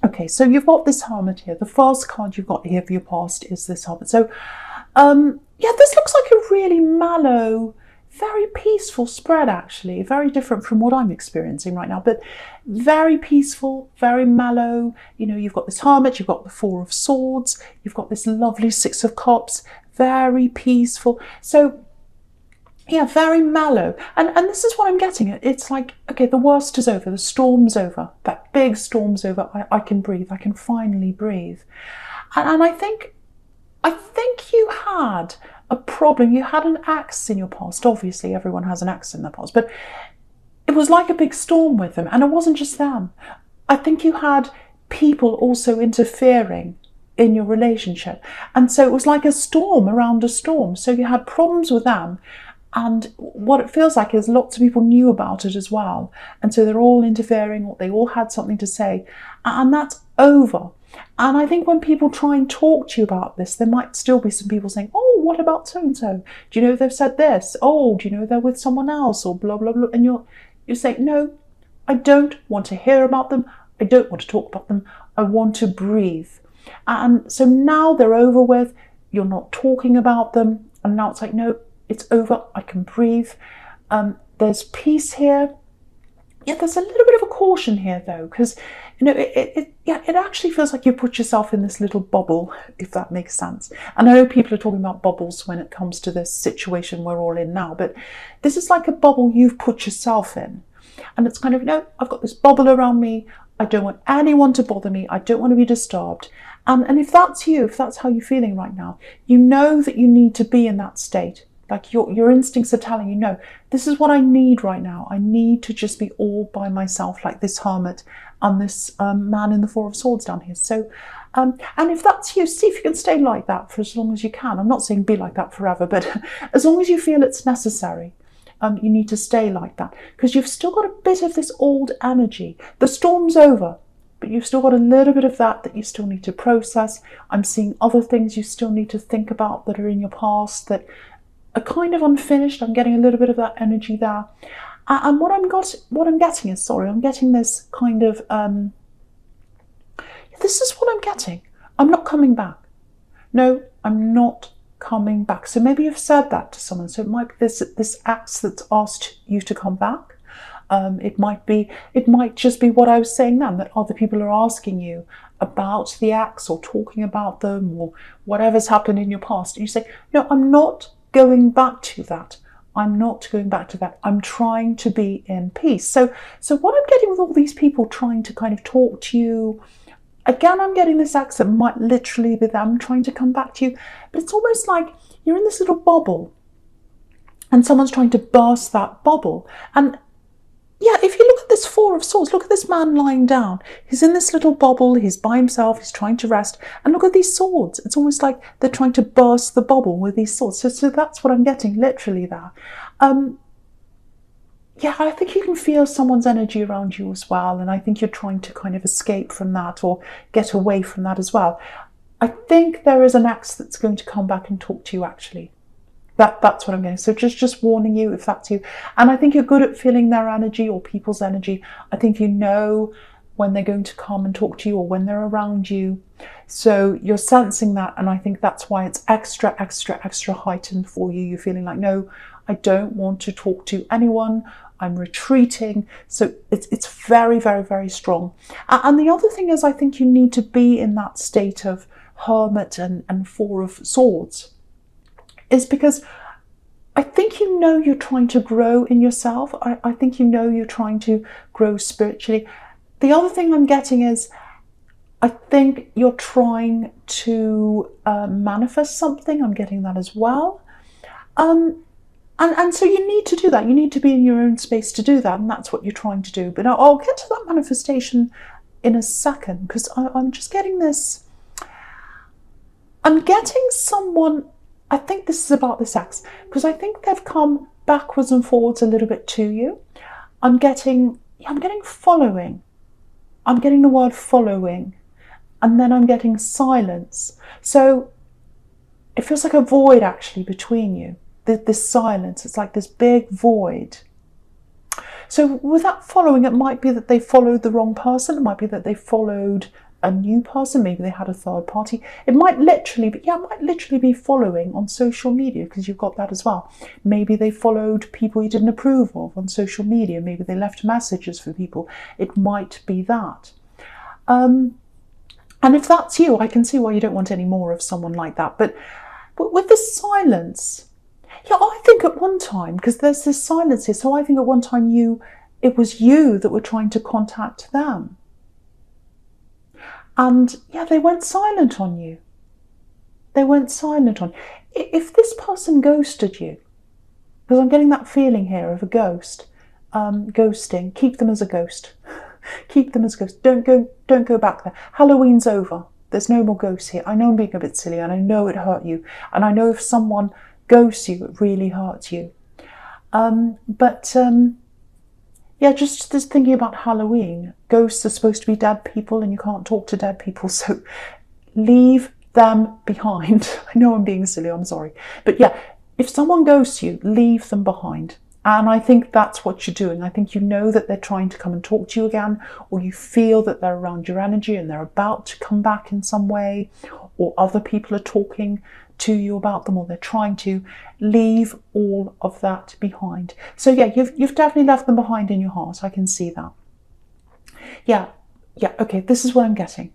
Okay, so you've got this Hermit here. The first card you've got here for your past is this Hermit. So, yeah, this looks like a really mellow, very peaceful spread, actually. Very different from what I'm experiencing right now, but very peaceful, very mellow. You know, you've got this Hermit, you've got the Four of Swords, you've got this lovely Six of Cups, very peaceful. So, yeah, very mellow. And this is what I'm getting at. It's like, okay, the worst is over. The storm's over. That big storm's over. I can breathe. I can finally breathe. And I think you had a problem. You had an ex in your past. Obviously, everyone has an ex in their past. But it was like a big storm with them. And it wasn't just them. I think you had people also interfering in your relationship. And so it was like a storm around a storm. So you had problems with them. And what it feels like is lots of people knew about it as well. And so they're all interfering, or they all had something to say. And that's over. And I think when people try and talk to you about this, there might still be some people saying, oh, what about so-and-so? Do you know they've said this? Oh, do you know they're with someone else? Or blah, blah, blah. And you're saying, no, I don't want to hear about them. I don't want to talk about them. I want to breathe. And so now they're over with. You're not talking about them. And now it's like, no, it's over. I can breathe. There's peace here. Yeah, there's a little bit of a caution here, though, because you know it actually feels like you put yourself in this little bubble, if that makes sense. And I know people are talking about bubbles when it comes to this situation we're all in now, but this is like a bubble you've put yourself in, and it's kind of, no, I've got this bubble around me. I don't want anyone to bother me. I don't want to be disturbed. And if that's you, if that's how you're feeling right now, you know that you need to be in that state. Like your instincts are telling you, no, this is what I need right now. I need to just be all by myself, like this Hermit and this man in the Four of Swords down here. So, and if that's you, see if you can stay like that for as long as you can. I'm not saying be like that forever, but as long as you feel it's necessary, you need to stay like that, because you've still got a bit of this old energy. The storm's over, but you've still got a little bit of that you still need to process. I'm seeing other things you still need to think about that are in your past that are kind of unfinished. I'm getting a little bit of that energy there. And what I'm getting is, I'm getting this kind of, this is what I'm getting. I'm not coming back. No, I'm not coming back. So maybe you've said that to someone. So it might be this ex that's asked you to come back. It might just be what I was saying then, that other people are asking you about the ex or talking about them or whatever's happened in your past. And you say, no, I'm not going back to that. I'm not going back to that. I'm trying to be in peace. So what I'm getting with all these people trying to kind of talk to you, again, I'm getting this accent might literally be them trying to come back to you, but it's almost like you're in this little bubble and someone's trying to burst that bubble. And yeah, if you look at this Four of Swords, look at this man lying down. He's in this little bubble, he's by himself, he's trying to rest. And look at these swords. It's almost like they're trying to burst the bubble with these swords. So that's what I'm getting literally there. Yeah, I think you can feel someone's energy around you as well. And I think you're trying to kind of escape from that or get away from that as well. I think there is an ex that's going to come back and talk to you, actually. That's what I'm getting. So just warning you if that's you. And I think you're good at feeling their energy or people's energy. I think you know when they're going to come and talk to you or when they're around you. So you're sensing that. And I think that's why it's extra heightened for you. You're feeling like, no, I don't want to talk to anyone. I'm retreating. So it's very, very, very strong. And the other thing is, I think you need to be in that state of Hermit and Four of Swords. Is because I think you know you're trying to grow in yourself. I think you know you're trying to grow spiritually. The other thing I'm getting is I think you're trying to manifest something. I'm getting that as well. And so you need to do that. You need to be in your own space to do that. And that's what you're trying to do. But I'll get to that manifestation in a second, because I'm just getting this. I'm getting someone. I think this is about this ex, because I think they've come backwards and forwards a little bit to you. I'm getting following. I'm getting the word following, and then I'm getting silence. So it feels like a void actually between you. This silence, it's like this big void. So with that following, it might be that they followed the wrong person. It might be that they followed a new person. Maybe they had a third party. It might literally be following on social media, because you've got that as well. Maybe they followed people you didn't approve of on social media. Maybe they left messages for people. It might be that. And if that's you, I can see why you don't want any more of someone like that. But with the silence, yeah, I think at one time, because there's this silence here, so I think at one time it was you that were trying to contact them. And yeah, they went silent on you. They went silent on you. If this person ghosted you, because I'm getting that feeling here of a ghost, ghosting, keep them as a ghost. Keep them as ghosts. Don't go back there. Halloween's over. There's no more ghosts here. I know I'm being a bit silly, and I know it hurt you. And I know if someone ghosts you, it really hurts you. Yeah, just thinking about Halloween. Ghosts are supposed to be dead people, and you can't talk to dead people, so leave them behind. I know I'm being silly, I'm sorry. But yeah, if someone ghosts you, leave them behind. And I think that's what you're doing. I think you know that they're trying to come and talk to you again, or you feel that they're around your energy and they're about to come back in some way, or other people are talking to you about them, or they're trying to. Leave all of that behind. So yeah, you've definitely left them behind in your heart. I can see that. Yeah, okay, this is what I'm getting.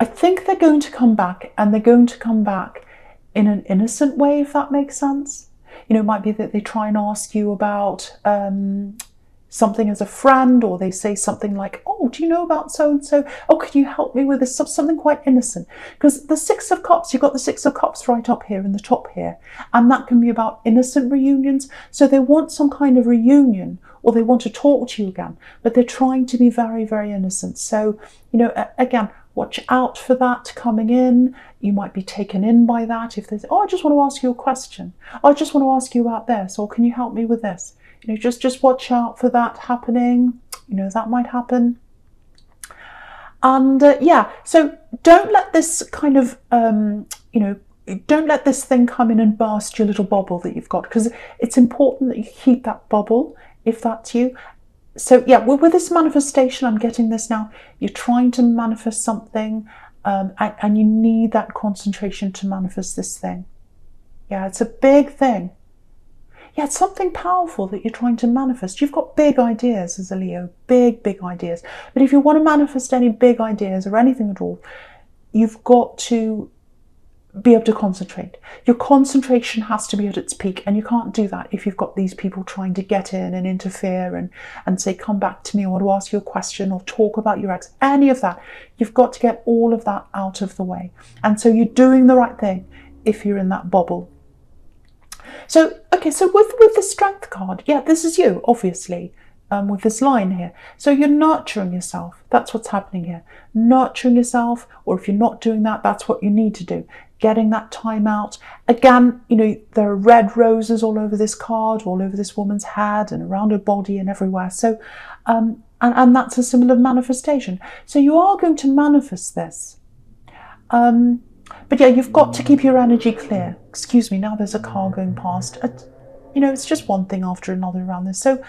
I think they're going to come back, and they're going to come back in an innocent way, if that makes sense. You know, it might be that they try and ask you about something as a friend, or they say something like, oh, do you know about so-and-so? Oh, could you help me with this? Something quite innocent. Because the Six of Cups, you've got the Six of Cups right up here in the top here. And that can be about innocent reunions. So they want some kind of reunion, or they want to talk to you again, but they're trying to be very, very innocent. So, you know, again, watch out for that coming in. You might be taken in by that. If there's, oh, I just want to ask you a question. Oh, I just want to ask you about this, or can you help me with this? You know, just watch out for that happening. You know, that might happen. And yeah, so don't let this kind of, you know, don't let this thing come in and burst your little bubble that you've got, because it's important that you keep that bubble, if that's you. So yeah, with this manifestation, I'm getting this now. You're trying to manifest something, and you need that concentration to manifest this thing. Yeah, it's a big thing. Yeah, it's something powerful that you're trying to manifest. You've got big ideas as a Leo, big ideas. But if you want to manifest any big ideas or anything at all, you've got to be able to concentrate. Your concentration has to be at its peak, and you can't do that if you've got these people trying to get in and interfere and say, come back to me, I want to ask you a question, or talk about your ex, any of that. You've got to get all of that out of the way. And so you're doing the right thing if you're in that bubble. So, okay, so with the Strength card, yeah, this is you, obviously, with this line here. So you're nurturing yourself. That's what's happening here. Nurturing yourself, or if you're not doing that, that's what you need to do. Getting that time out. Again, you know, there are red roses all over this card, all over this woman's head and around her body and everywhere. So, and that's a symbol of manifestation. So you are going to manifest this. But yeah, you've got to keep your energy clear. Excuse me, now there's a car going past. You know, it's just one thing after another around this. So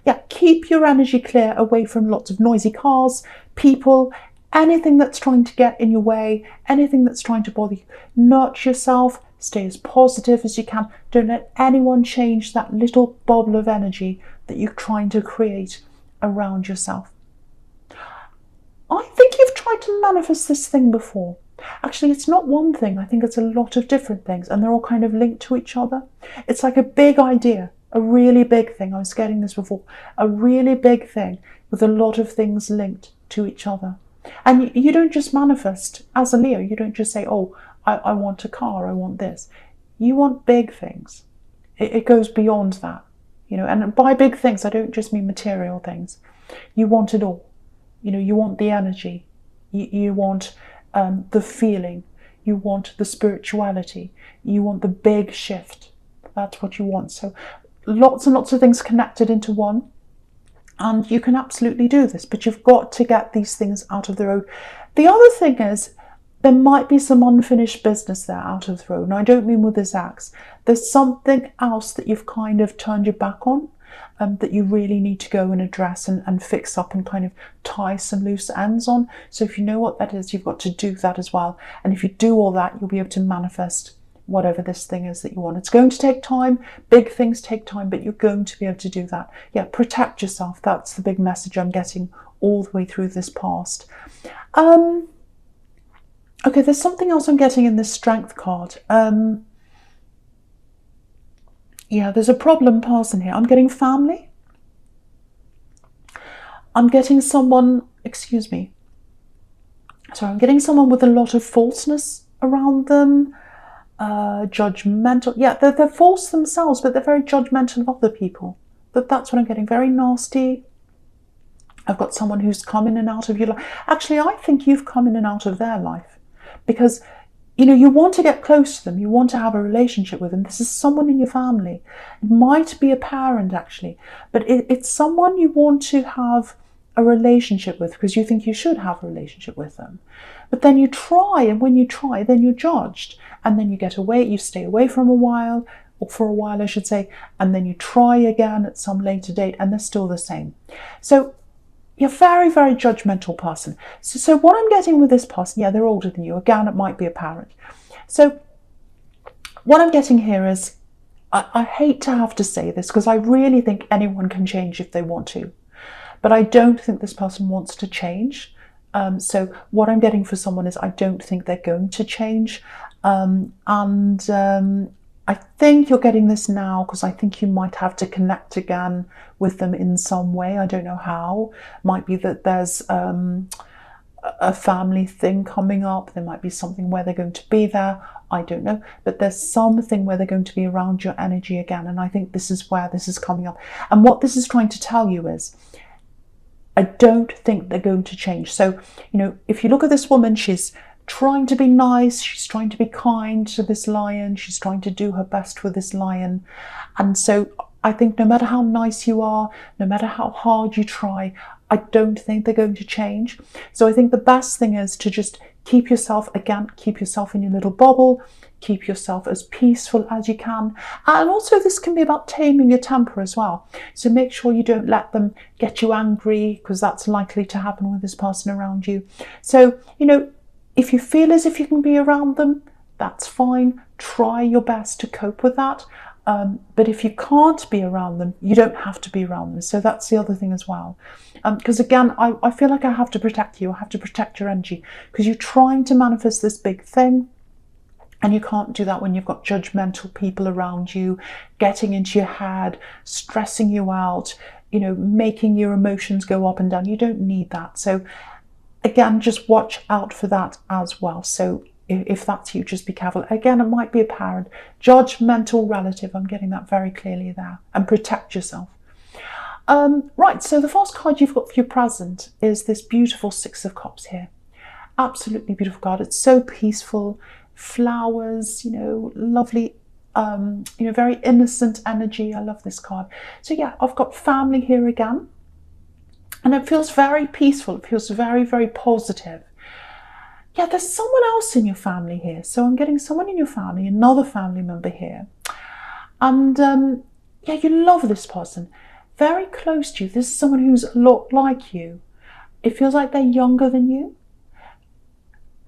yeah, keep your energy clear, away from lots of noisy cars, people, anything that's trying to get in your way, anything that's trying to bother you. Nurture yourself, stay as positive as you can. Don't let anyone change that little bubble of energy that you're trying to create around yourself. I think you've tried to manifest this thing before. Actually, it's not one thing. I think it's a lot of different things, and they're all kind of linked to each other. It's like a big idea, a really big thing. I was getting this before. A really big thing with a lot of things linked to each other. And you don't just manifest as a Leo. You don't just say, oh, I want a car, I want this. You want big things. It goes beyond that. You know, and by big things, I don't just mean material things. You want it all. You know, you want the energy. You want the feeling. You want the spirituality. You want the big shift. That's what you want. So lots and lots of things connected into one. And you can absolutely do this, but you've got to get these things out of the road. The other thing is, there might be some unfinished business there out of the road. Now, I don't mean with this axe. There's something else that you've kind of turned your back on. that you really need to go and address and fix up and kind of tie some loose ends on. So if you know what that is, you've got to do that as well. And if you do all that, you'll be able to manifest whatever this thing is that you want. It's going to take time. Big things take time, but you're going to be able to do that. Yeah, protect yourself. That's the big message I'm getting all the way through this past. Okay, there's something else I'm getting in this Strength card. Yeah, there's a problem person here. I'm getting family. I'm getting someone, excuse me. Sorry, I'm getting someone with a lot of falseness around them. Judgmental. Yeah, they're false themselves, but they're very judgmental of other people. That's what I'm getting. Very nasty. I've got someone who's come in and out of your life. Actually, I think you've come in and out of their life because, you know, you want to get close to them. You want to have a relationship with them. This is someone in your family. It might be a parent, actually, but it's someone you want to have a relationship with because you think you should have a relationship with them. But then you try, and when you try, then you're judged. And then you get away, you stay away from a while, or for a while, I should say, and then you try again at some later date, and they're still the same. So you're a very, very judgmental person. So what I'm getting with this person, yeah, they're older than you. Again, it might be a parent. So what I'm getting here is, I hate to have to say this because I really think anyone can change if they want to. But I don't think this person wants to change. So what I'm getting for someone is I don't think they're going to change. I think you're getting this now because I think you might have to connect again with them in some way. I don't know how. Might be that there's a family thing coming up. There might be something where they're going to be there. I don't know. But there's something where they're going to be around your energy again. And I think this is where this is coming up. And what this is trying to tell you is, I don't think they're going to change. So, you know, if you look at this woman, she's trying to be nice, she's trying to be kind to this lion, she's trying to do her best with this lion. And so I think no matter how nice you are, no matter how hard you try, I don't think they're going to change. So I think the best thing is to just keep yourself in your little bubble, keep yourself as peaceful as you can. And also this can be about taming your temper as well. So make sure you don't let them get you angry because that's likely to happen with this person around you. So, you know, if you feel as if you can be around them, that's fine. Try your best to cope with that. But if you can't be around them, you don't have to be around them. So that's the other thing as well. Because again, I feel like I have to protect you. I have to protect your energy because you're trying to manifest this big thing. And you can't do that when you've got judgmental people around you, getting into your head, stressing you out, you know, making your emotions go up and down. You don't need that. So again, just watch out for that as well. So if that's you, just be careful. Again, it might be a parent, judgmental relative. I'm getting that very clearly there. And protect yourself. Right, so the first card you've got for your present is this beautiful Six of Cups here. Absolutely beautiful card. It's so peaceful. Flowers, you know, lovely, you know, very innocent energy. I love this card. So yeah, I've got family here again. And it feels very peaceful. It feels very, very positive. Yeah, there's someone else in your family here. So I'm getting someone in your family, another family member here. And yeah, you love this person. Very close to you. This is someone who's a lot like you. It feels like they're younger than you.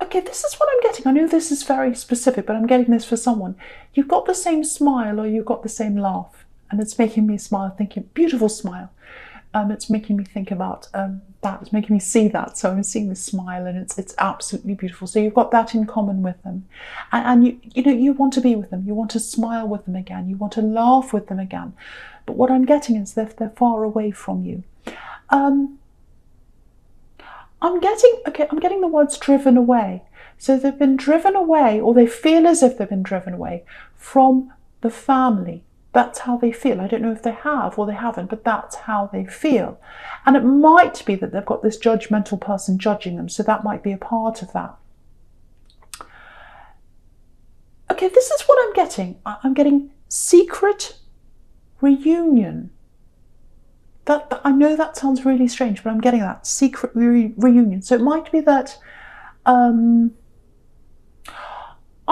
Okay, this is what I'm getting. I know this is very specific, but I'm getting this for someone. You've got the same smile or you've got the same laugh. And it's making me smile, thinking, beautiful smile. It's making me think about that. It's making me see that. So I'm seeing this smile and it's absolutely beautiful. So you've got that in common with them. And you know, you want to be with them. You want to smile with them again. You want to laugh with them again. But what I'm getting is they're far away from you. I'm getting the words driven away. So they've been driven away, or they feel as if they've been driven away from the family. That's how they feel. I don't know if they have or they haven't, but that's how they feel. And it might be that they've got this judgmental person judging them, so that might be a part of that. Okay, this is what I'm getting. I'm getting secret reunion. That I know that sounds really strange, but I'm getting that secret reunion. So it might be that I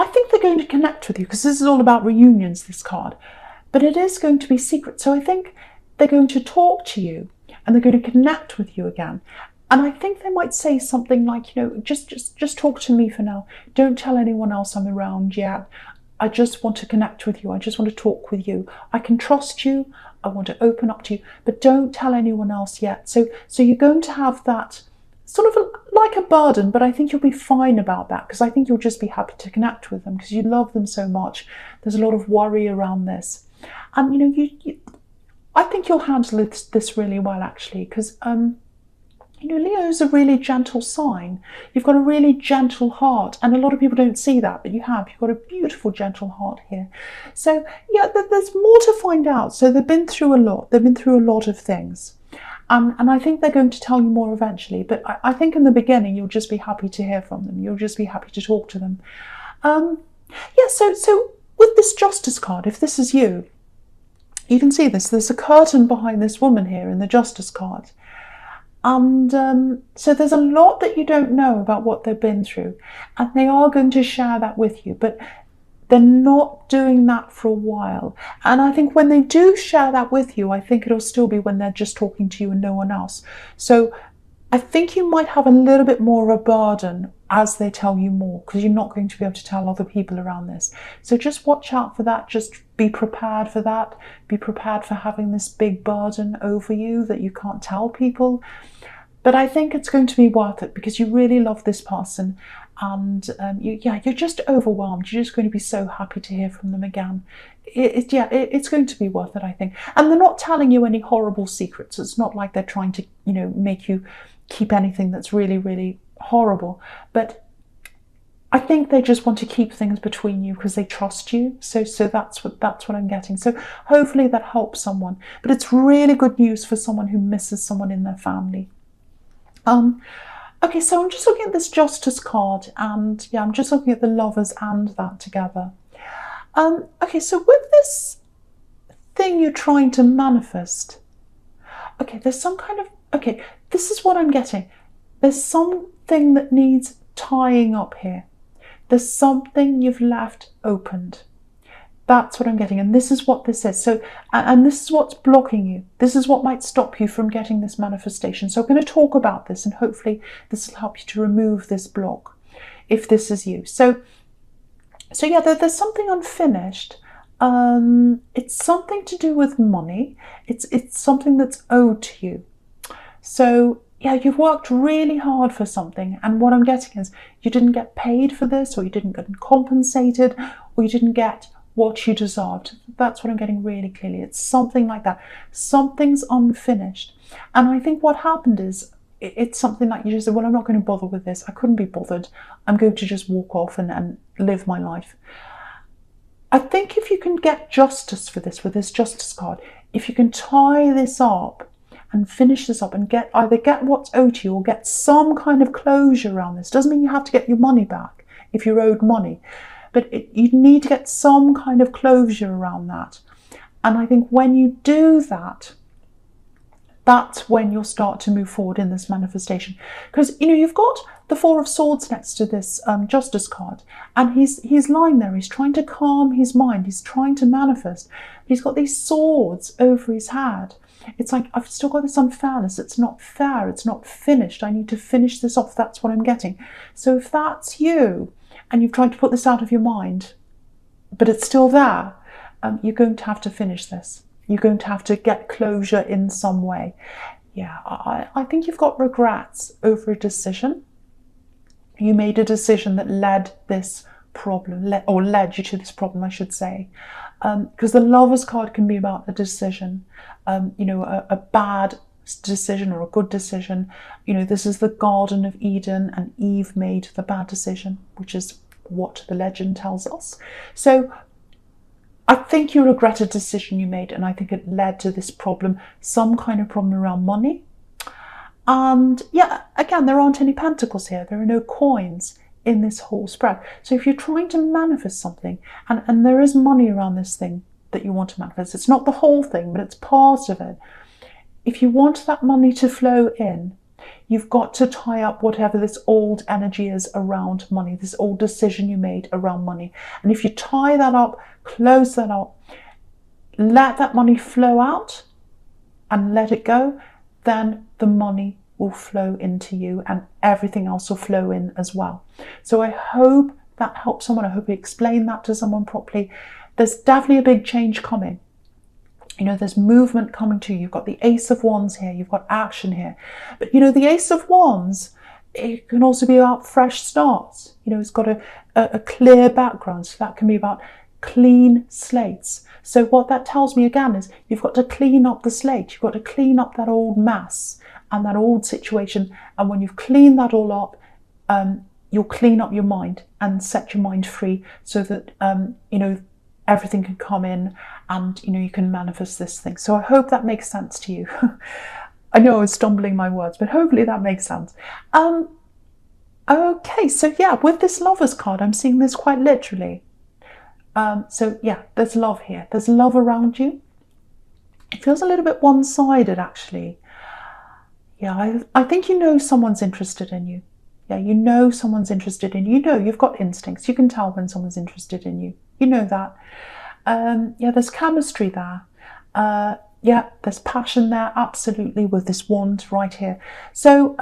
think they're going to connect with you because this is all about reunions, this card. But it is going to be secret. So I think they're going to talk to you and they're going to connect with you again. And I think they might say something like, just talk to me for now. Don't tell anyone else I'm around yet. I just want to connect with you. I just want to talk with you. I can trust you. I want to open up to you, but don't tell anyone else yet. So you're going to have that sort of like a burden, but I think you'll be fine about that, because I think you'll just be happy to connect with them because you love them so much. There's a lot of worry around this. And, I think you'll handle this really well, actually, because, Leo is a really gentle sign. You've got a really gentle heart, and a lot of people don't see that, but you have. You've got a beautiful, gentle heart here. So, yeah, there's more to find out. So they've been through a lot. They've been through a lot of things. And I think they're going to tell you more eventually. But I think in the beginning, you'll just be happy to hear from them. You'll just be happy to talk to them. So with this Justice card, if this is you, you can see this. There's a curtain behind this woman here in the Justice card. And so there's a lot that you don't know about what they've been through, and they are going to share that with you, but they're not doing that for a while. And I think when they do share that with you, I think it'll still be when they're just talking to you and no one else. So I think you might have a little bit more of a burden as they tell you more, because you're not going to be able to tell other people around this. So just watch out for that. Just be prepared for that. Be prepared for having this big burden over you that you can't tell people. But I think it's going to be worth it, because you really love this person, and you're just overwhelmed. You're just going to be so happy to hear from them again. It's going to be worth it, I think. And they're not telling you any horrible secrets. It's not like they're trying to, make you keep anything that's really, really horrible. But I think they just want to keep things between you because they trust you. So that's what I'm getting. So hopefully that helps someone. But it's really good news for someone who misses someone in their family. Okay, so I'm just looking at this Justice card, and I'm just looking at the Lovers and that together. Okay, so with this thing you're trying to manifest, okay, there's some kind of, okay, this is what I'm getting. There's something that needs tying up here. There's something you've left opened. That's what I'm getting, and this is what this is. So, and this is what's blocking you. This is what might stop you from getting this manifestation. So I'm going to talk about this, and hopefully this will help you to remove this block, if this is you. So yeah, there's something unfinished. It's something to do with money. It's something that's owed to you. So yeah, you've worked really hard for something, and what I'm getting is you didn't get paid for this, or you didn't get compensated, or you didn't get what you deserved. That's what I'm getting really clearly. It's something like that. Something's unfinished. And I think what happened is it's something like you just said, well, I'm not going to bother with this. I couldn't be bothered. I'm going to just walk off and live my life. I think if you can get justice for this, with this Justice card, if you can tie this up and finish this up and either get what's owed to you or get some kind of closure around this. Doesn't mean you have to get your money back if you're owed money. But you need to get some kind of closure around that. And I think when you do that, that's when you'll start to move forward in this manifestation. Because, you've got the Four of Swords next to this Justice card. And he's lying there. He's trying to calm his mind. He's trying to manifest. He's got these swords over his head. It's like, I've still got this unfairness. It's not fair. It's not finished. I need to finish this off. That's what I'm getting. So if that's you, and you've tried to put this out of your mind, but it's still there, you're going to have to finish this. You're going to have to get closure in some way. Yeah, I think you've got regrets over a decision. You made a decision that led this problem, led you to this problem, I should say. Because the Lovers card can be about a decision, a bad decision or a good decision. This is the Garden of Eden, and Eve made the bad decision, which is what the legend tells us. So I think you regret a decision you made, and I think it led to this problem, some kind of problem around money. And yeah, again, there aren't any pentacles here. There are no coins in this whole spread. So if you're trying to manifest something, and there is money around this thing that you want to manifest, it's not the whole thing, but it's part of it. If you want that money to flow in, you've got to tie up whatever this old energy is around money, this old decision you made around money. And if you tie that up, close that up, let that money flow out, and let it go, then the money will flow into you and everything else will flow in as well. So I hope that helps someone. I hope you explain that to someone properly. There's definitely a big change coming. You know, there's movement coming to you. You've got the Ace of Wands here. You've got action here. But, you know, the Ace of Wands, it can also be about fresh starts. You know, it's got a clear background. So that can be about clean slates. So what that tells me again is you've got to clean up the slate. You've got to clean up that old mess and that old situation. And when you've cleaned that all up, you'll clean up your mind and set your mind free so that, you know, everything can come in and, you know, you can manifest this thing. So I hope that makes sense to you. I know I was stumbling my words, but hopefully that makes sense. Okay, so yeah, with this Lovers card, I'm seeing this quite literally. So yeah, there's love here. There's love around you. It feels a little bit one-sided, actually. Yeah, I think you know someone's interested in you. Yeah, you know someone's interested in you. You know, you've got instincts. You can tell when someone's interested in you. You know that. Yeah, there's chemistry there. Yeah, there's passion there, absolutely, with this wand right here. So,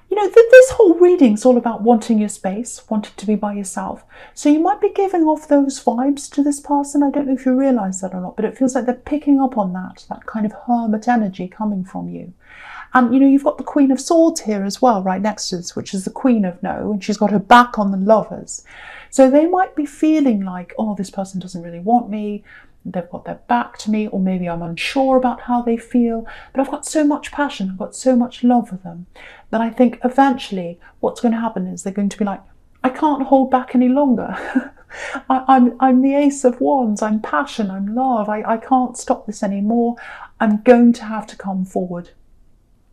you know, this whole reading's all about wanting your space, wanting to be by yourself. So you might be giving off those vibes to this person. I don't know if you realise that or not, but it feels like they're picking up on that kind of hermit energy coming from you. And, you know, you've got the Queen of Swords here as well, right next to this, which is the Queen of No, and she's got her back on the Lovers. So they might be feeling like, oh, this person doesn't really want me. They've got their back to me, or maybe I'm unsure about how they feel, but I've got so much passion, I've got so much love for them, that I think eventually what's going to happen is they're going to be like, I can't hold back any longer. I'm the Ace of Wands, I'm passion, I'm love, I can't stop this anymore. I'm going to have to come forward.